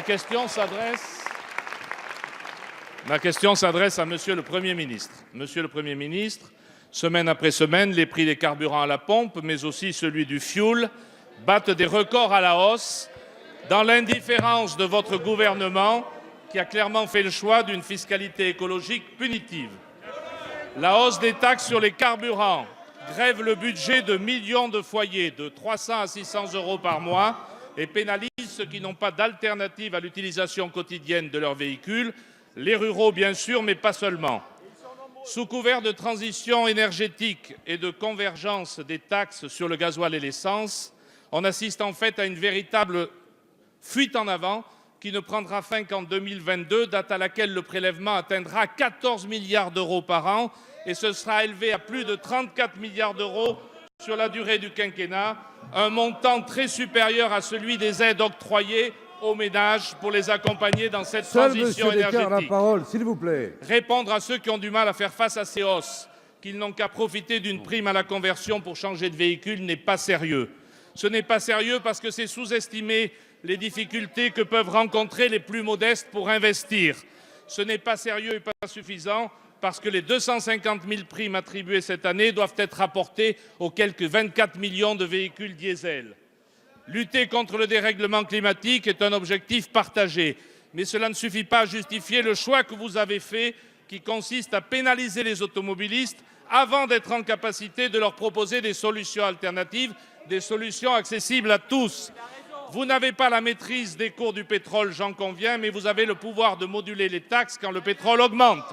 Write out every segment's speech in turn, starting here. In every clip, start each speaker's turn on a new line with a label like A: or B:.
A: question s'adresse à Monsieur le Premier ministre. Monsieur le Premier ministre, semaine après semaine, les prix des carburants à la pompe, mais aussi celui du fioul, battent des records à la hausse dans l'indifférence de votre gouvernement qui a clairement fait le choix d'une fiscalité écologique punitive. La hausse des taxes sur les carburants grève le budget de millions de foyers de 300 à 600 € par mois et pénalise ceux qui n'ont pas d'alternative à l'utilisation quotidienne de leur véhicule, les ruraux bien sûr, mais pas seulement. Sous couvert de transition énergétique et de convergence des taxes sur le gasoil et l'essence, on assiste en fait à une véritable fuite en avant qui ne prendra fin qu'en 2022, date à laquelle le prélèvement atteindra 14 milliards d'euros par an et ce sera élevé à plus de 34 milliards d'euros sur la durée du quinquennat, un montant très supérieur à celui des aides octroyées aux ménages pour les accompagner dans cette transition énergétique.
B: La parole, s'il vous plaît.
A: Répondre à ceux qui ont du mal à faire face à ces hausses, qu'ils n'ont qu'à profiter d'une prime à la conversion pour changer de véhicule, n'est pas sérieux. Ce n'est pas sérieux parce que c'est sous-estimer les difficultés que peuvent rencontrer les plus modestes pour investir. Ce n'est pas sérieux et pas suffisant parce que les 250 000 primes attribuées cette année doivent être apportées aux quelques 24 millions de véhicules diesel. Lutter contre le dérèglement climatique est un objectif partagé, mais cela ne suffit pas à justifier le choix que vous avez fait, qui consiste à pénaliser les automobilistes avant d'être en capacité de leur proposer des solutions alternatives, des solutions accessibles à tous. Vous n'avez pas la maîtrise des cours du pétrole, j'en conviens, mais vous avez le pouvoir de moduler les taxes quand le pétrole augmente.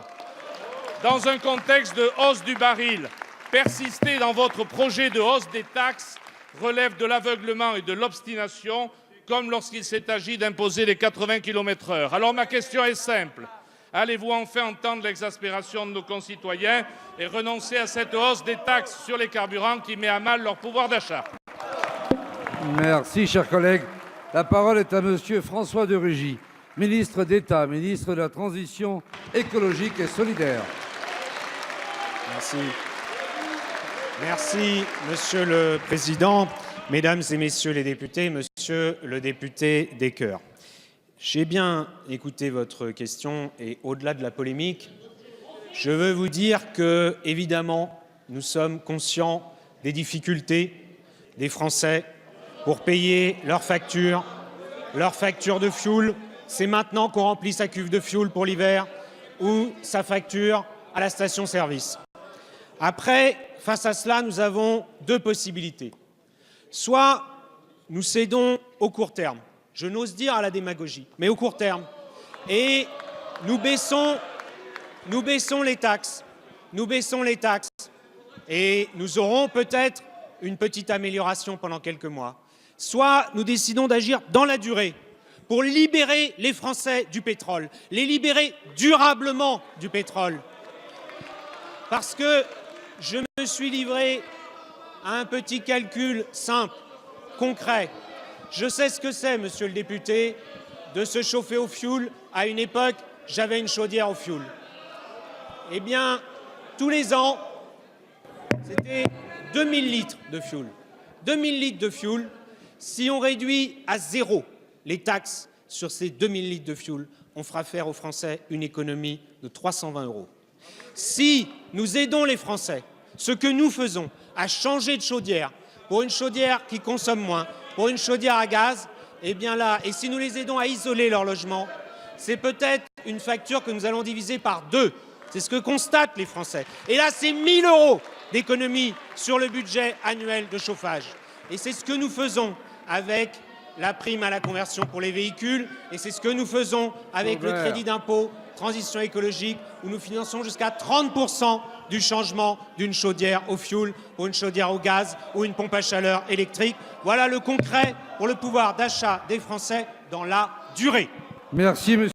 A: Dans un contexte de hausse du baril, persister dans votre projet de hausse des taxes relève de l'aveuglement et de l'obstination, comme lorsqu'il s'est agi d'imposer les 80 km/h. Alors ma question est simple. Allez-vous enfin entendre l'exaspération de nos concitoyens et renoncer à cette hausse des taxes sur les carburants qui met à mal leur pouvoir d'achat?
B: Merci, cher collègue. La parole est à Monsieur François de Rugy, ministre d'État, ministre de la Transition écologique et solidaire.
C: Merci, Monsieur le Président, Mesdames et Messieurs les députés, Monsieur le député Descoeurs. J'ai bien écouté votre question et au-delà de la polémique, je veux vous dire que, évidemment, nous sommes conscients des difficultés des Français pour payer leurs factures de fioul. C'est maintenant qu'on remplit sa cuve de fioul pour l'hiver ou sa facture à la station-service. Après, face à cela, nous avons deux possibilités. Soit nous cédons au court terme, je n'ose dire à la démagogie, mais au court terme, et nous baissons les taxes, et nous aurons peut-être une petite amélioration pendant quelques mois. Soit nous décidons d'agir dans la durée pour libérer les Français du pétrole, les libérer durablement du pétrole. Parce que je me suis livré à un petit calcul simple, concret. Je sais ce que c'est, monsieur le député, de se chauffer au fioul. À une époque, j'avais une chaudière au fioul. Eh bien, tous les ans, c'était 2000 litres de fioul. 2000 litres de fioul, si on réduit à zéro les taxes sur ces 2000 litres de fioul, on fera faire aux Français une économie de 320 €. Si nous aidons les Français, ce que nous faisons, à changer de chaudière, pour une chaudière qui consomme moins, pour une chaudière à gaz, eh bien là, et si nous les aidons à isoler leur logement, c'est peut-être une facture que nous allons diviser par 2. C'est ce que constatent les Français. Et là, c'est 1 000 € d'économie sur le budget annuel de chauffage. Et c'est ce que nous faisons avec la prime à la conversion pour les véhicules, et c'est ce que nous faisons avec le crédit d'impôt transition écologique, où nous finançons jusqu'à 30% du changement d'une chaudière au fioul pour une chaudière au gaz ou une pompe à chaleur électrique. Voilà le concret pour le pouvoir d'achat des Français dans la durée.
B: Merci, monsieur.